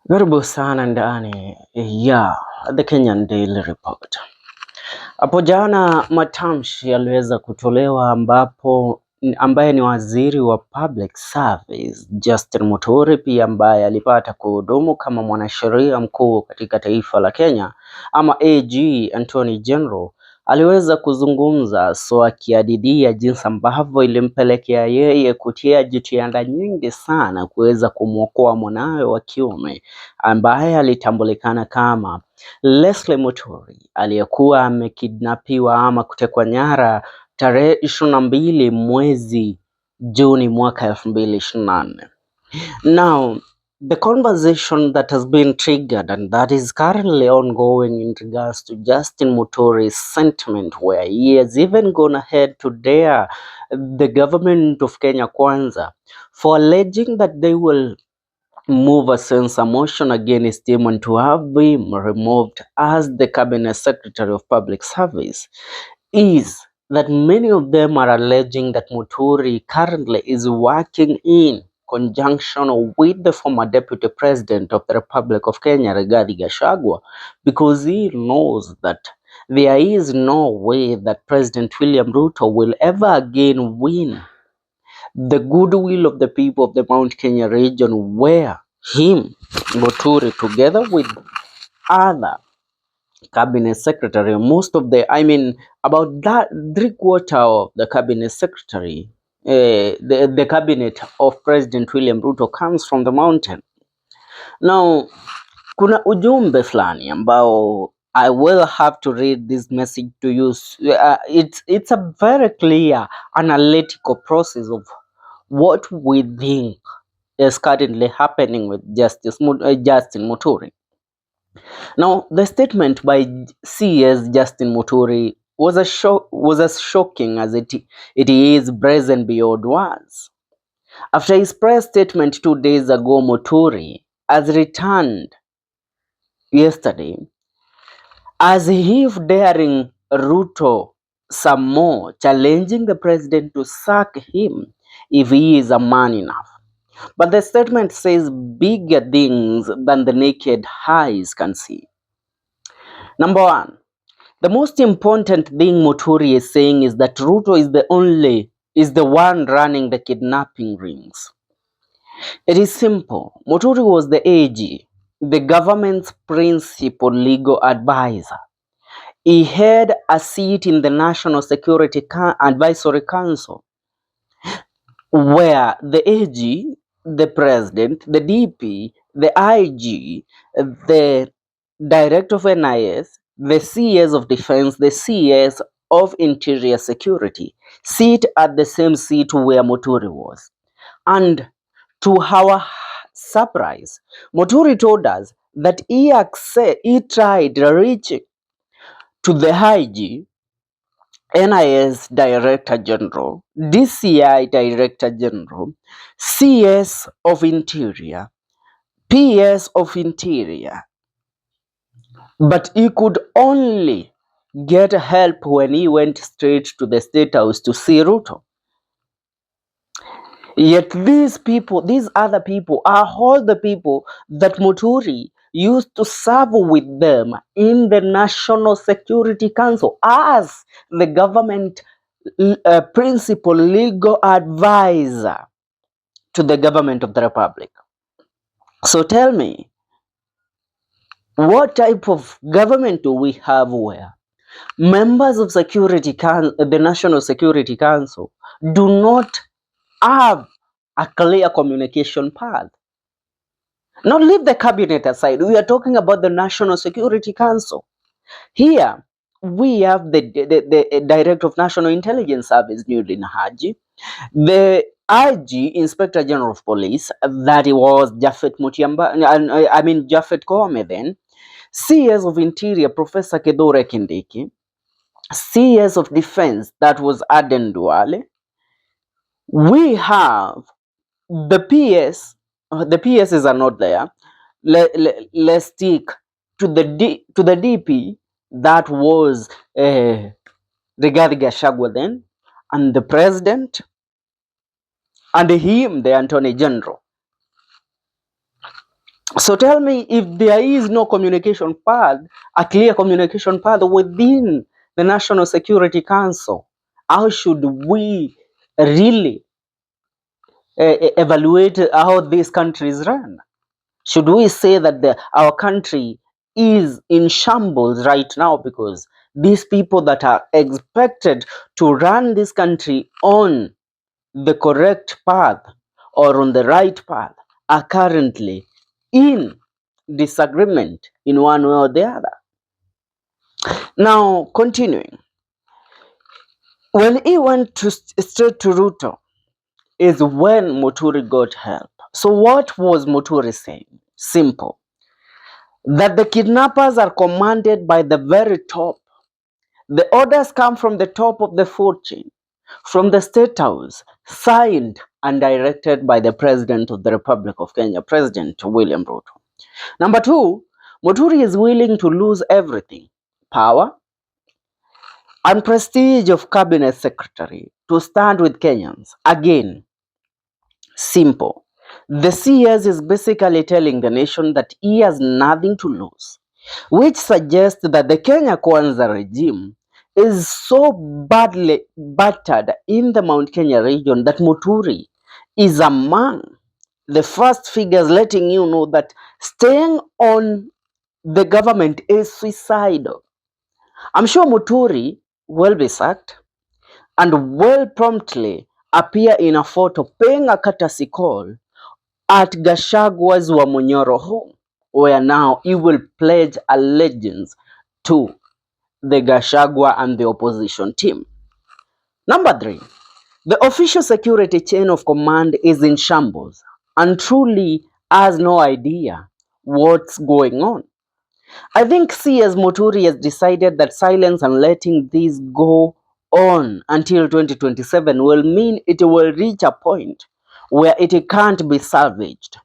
Karibu sana ndani ya The Kenyan Daily Report. Hapo jana matamshi yaliweza kutolewa ambaye ni waziri wa Public Service Justin Muturi, pia ambaye alipata kuhudumu kama mwanasheria mkuu katika taifa la Kenya ama AG Attorney General, aliweza kuzungumza akiadidia jinsi ambavyo ilimpelekea yeye kutia jitihada nyingi sana kuweza kumwokoa mwanawe wa kiume ambaye alitambulikana kama Leslie Muturi, aliyekuwa amekidnapiwa ama kutekwa nyara tarehe 22 mwezi Juni mwaka 2024. Now, the conversation that has been triggered and that is currently ongoing in regards to Justin Muturi's sentiment, where he has even gone ahead to dare the government of Kenya Kwanza for alleging that they will move a censor motion against him and to have him removed as the Cabinet Secretary of Public Service, is that many of them are alleging that Muturi currently is working in conjunction with the former Deputy President of the Republic of Kenya, Rigathi Gachagua, because he knows that there is no way that President William Ruto will ever again win the goodwill of the people of the Mount Kenya region, where him, Muturi, together with other cabinet secretary, about that 3/4 of the cabinet secretary, the cabinet of President William Ruto comes from the mountain. Now, kuna ujumbe fulani ambao I will have to read this message to you. It's a very clear analytical process of what we think is currently happening with Justin Muturi. Now, the statement by CS Justin Muturi was as shocking as it is brazen beyond words. After his press statement 2 days ago, Muturi has returned yesterday as if daring Ruto some more, challenging the president to sack him if he is a man enough. But the statement says bigger things than the naked eyes can see. Number one, the most important thing Muturi is saying is that Ruto is the one running the kidnapping rings. It is simple. Muturi was the AG, the government's principal legal advisor. He had a seat in the National Security Advisory Council, where the AG, the president, the DP, the IG, the director of NIS, the CS of Defense, the CS of Interior Security sit at the same seat where Muturi was. And to our surprise, Muturi told us that he tried reaching to the IG, NIS Director General, DCI Director General, CS of Interior, PS of Interior, but he could only get help when he went straight to the State House to see Ruto. Yet these other people are all the people that Muturi used to serve with them in the National Security Council as the government principal legal advisor to the government of the Republic. So tell me, what type of government do we have where members of the National Security Council do not have a clear communication path? Now leave the cabinet aside. We are talking about the National Security Council. Here we have the Director of National Intelligence Service, Newlin Haji, the IG, Inspector General of Police, that it was Japhet Koome then, CS of Interior, Professor Kedore Kindiki, CS of Defense, that was Aden Duale. We have the PS, the PSs are not there. Let's stick to the DP, that was Rigathi Gachagua then, and the president, and him, the Attorney General. So tell me, if there is no communication path, a clear communication path within the National Security Council, how should we really evaluate how this country is run? Should we say that our country is in shambles right now because these people that are expected to run this country on the correct path or on the right path are currently in disagreement in one way or the other? Now, continuing, when he went to straight to Ruto is when Muturi got help. So what was Muturi saying? Simple. That the kidnappers are commanded by the very top. The orders come from the top of the food chain, from the State House, signed and directed by the President of the Republic of Kenya, President William Ruto. Number two, Muturi is willing to lose everything: power and prestige of cabinet secretary to stand with Kenyans. Again, simple. The CS is basically telling the nation that he has nothing to lose, which suggests that the Kenya Kwanza regime is so badly battered in the Mount Kenya region that Muturi is among the first figures letting you know that staying on the government is suicidal. I'm sure Muturi will be sacked and will promptly appear in a photo paying a courtesy call at Gashagua's Wamunyoro home, where now he will pledge allegiance to the Gachagua and the opposition team. Number three, the official security chain of command is in shambles and truly has no idea what's going on. I think CS Muturi has decided that silence and letting this go on until 2027 will mean it will reach a point where it can't be salvaged.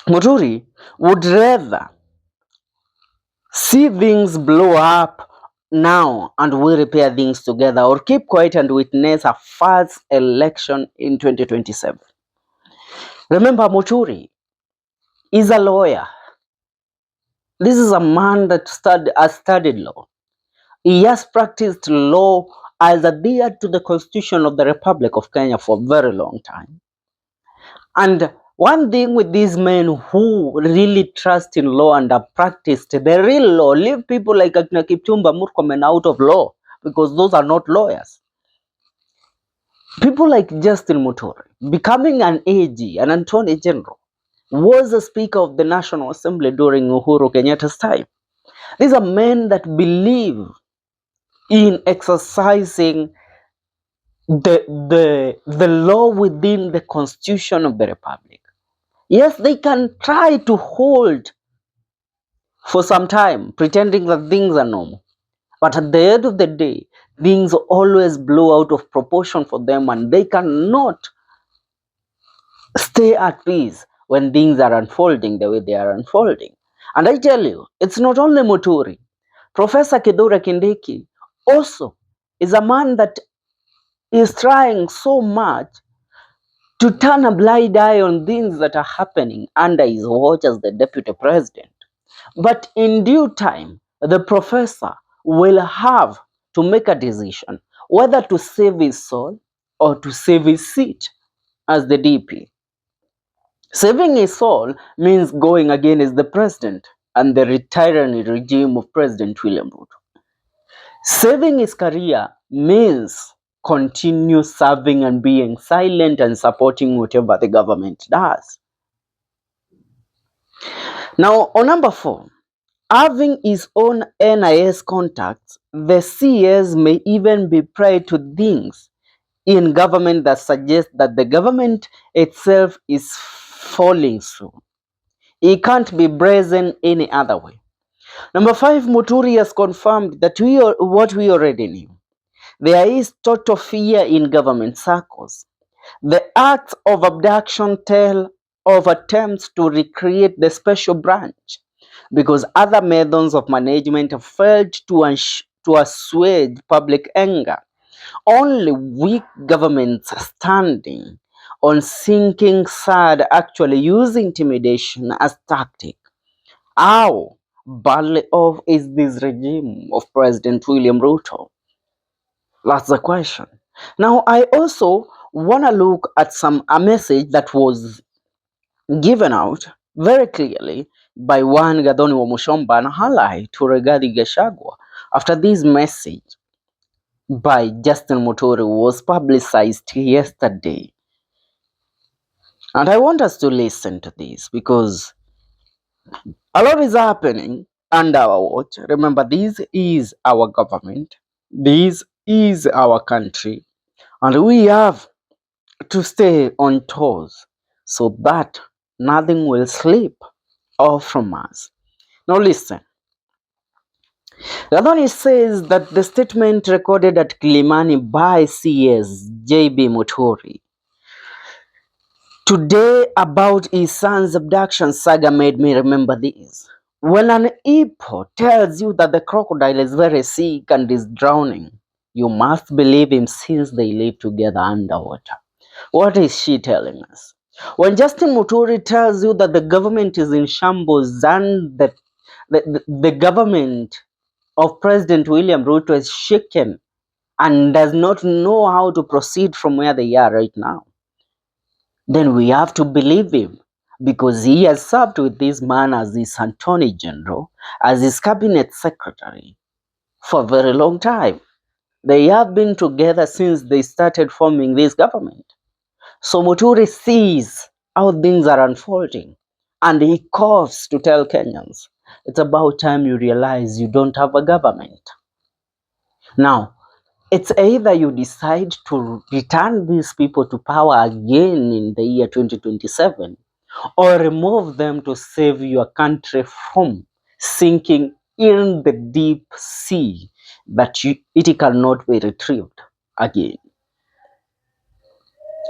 Muturi would rather see things blow up now and we repair things together, or keep quiet and witness a false election in 2027. Remember, Muturi is a lawyer. This is a man that has studied law. He has practiced law as adhered to the Constitution of the Republic of Kenya for a very long time. And one thing with these men who really trust in law and have practiced the real law, leave people like Akina Kipchumba Murkomen out of law because those are not lawyers. People like Justin Muturi, becoming an AG, an Attorney General, was the Speaker of the National Assembly during Uhuru Kenyatta's time. These are men that believe in exercising the law within the Constitution of the Republic. Yes, they can try to hold for some time, pretending that things are normal. But at the end of the day, things always blow out of proportion for them, and they cannot stay at peace when things are unfolding the way they are unfolding. And I tell you, it's not only Muturi. Professor Kithure Kindiki also is a man that is trying so much to turn a blind eye on things that are happening under his watch as the deputy president. But in due time, the professor will have to make a decision whether to save his soul or to save his seat as the DP. Saving his soul means going against the president and the tyranny regime of President William Ruto. Saving his career means continue serving and being silent and supporting whatever the government does. Now, on number 4, having his own NIS contacts, the CS may even be prey to things in government that suggest that the government itself is falling through. He can't be brazen any other way. Number 5, Muturi has confirmed that what we already knew. There is total fear in government circles. The acts of abduction tell of attempts to recreate the special branch because other methods of management have failed to assuage public anger. Only weak governments standing on sinking SAD actually use intimidation as tactic? How badly off is this regime of President William Ruto? That's the question. Now, I also want to look at a message that was given out very clearly by one Gathoni Wamushomba and ally to Rigathi Gachagua after this message by Justin Muturi was publicized yesterday. And I want us to listen to this because a lot is happening under our watch. Remember, this is our government, this is our country, and we have to stay on toes so that nothing will slip off from us. Now listen. Gathoni says that the statement recorded at Kilimani by CS JB Muturi today about his son's abduction saga made me remember this. When an hippo tells you that the crocodile is very sick and is drowning, you must believe him since they live together underwater. What is she telling us? When Justin Muturi tells you that the government is in shambles and the government of President William Ruto is shaken and does not know how to proceed from where they are right now, then we have to believe him because he has served with this man as his Attorney General, as his Cabinet Secretary for a very long time. They have been together since they started forming this government. So Muturi sees how things are unfolding and he coughs to tell Kenyans, it's about time you realize you don't have a government. Now, it's either you decide to return these people to power again in the year 2027 or remove them to save your country from sinking in the deep sea that it cannot be retrieved again.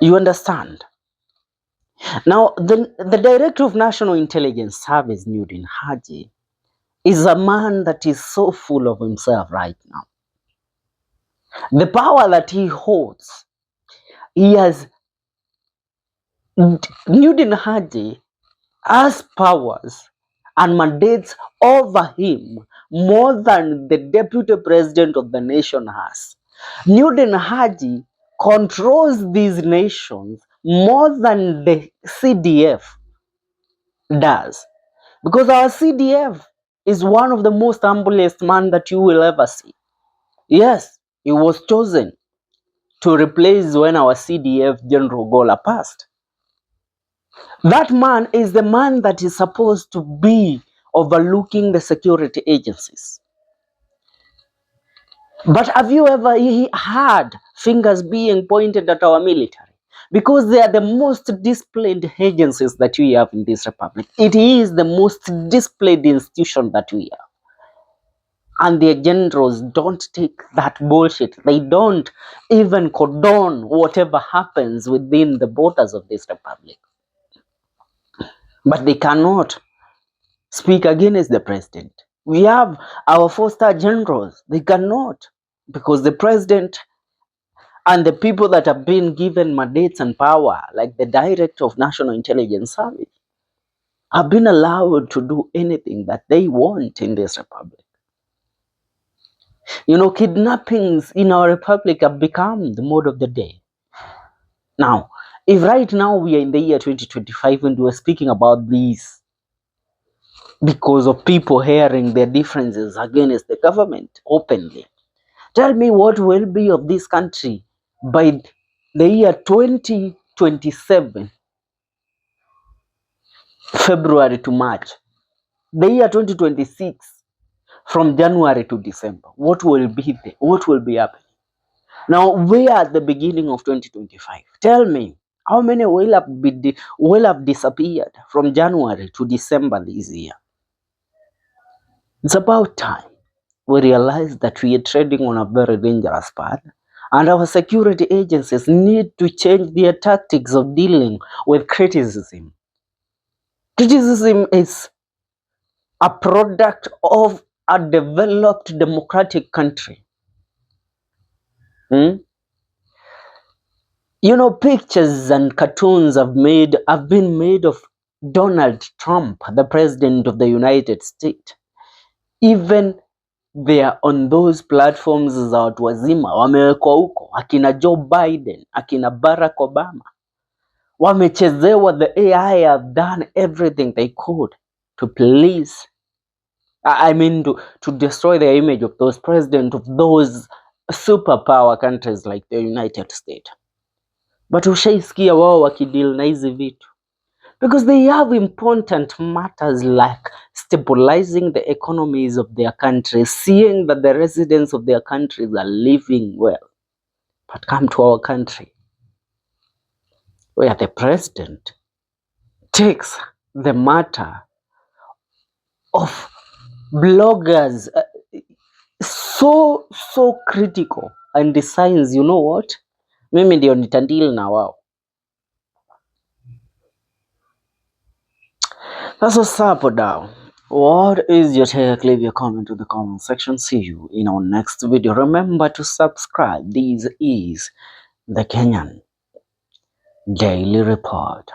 You understand? Now, the Director of National Intelligence Service, Newton Haji, is a man that is so full of himself right now. The power that he holds, he has, Newton Haji has powers and mandates over him more than the Deputy President of the nation has. Newton Haji controls these nations more than the CDF does. Because our CDF is one of the most humblest man that you will ever see. Yes, he was chosen to replace when our CDF General Gola passed. That man is the man that is supposed to be overlooking the security agencies. But have you ever had fingers being pointed at our military? Because they are the most displayed agencies that we have in this republic. It is the most displayed institution that we have. And the generals don't take that bullshit. They don't even condone whatever happens within the borders of this republic. But they cannot speak against the president. We have our four-star generals. They cannot, because the president and the people that have been given mandates and power, like the Director of National Intelligence Service, have been allowed to do anything that they want in this republic. You know, kidnappings in our republic have become the mode of the day. Now, if right now we are in the year 2025 and we're speaking about these because of people hearing their differences against the government openly, tell me what will be of this country by the year 2027, February to March, the year 2026, from January to December. What will be there? What will be happening? Now, we are at the beginning of 2025. Tell me, how many will have disappeared from January to December this year? It's about time we realize that we are treading on a very dangerous path, and our security agencies need to change their tactics of dealing with criticism. Criticism is a product of a developed democratic country. You know, pictures and cartoons have been made of Donald Trump, the president of the United States. Even they are on those platforms za watu wazima, wamewekwa huko, akina Joe Biden, akina Barack Obama, wamechezewa. The AI have done everything they could to please, to destroy the image of those president of those superpower countries like the United States. But ushaisikia wao wakideal na hizi vitu, because they have important matters like stabilizing the economies of their countries, seeing that the residents of their countries are living well. But come to our country, where the president takes the matter of bloggers so critical and decides, you know what, mimi ndio nitandili na wao. That's what's up, down. What is your take? Leave your comment in the comment section. See you in our next video. Remember to subscribe. This is the Kenyan Daily Report.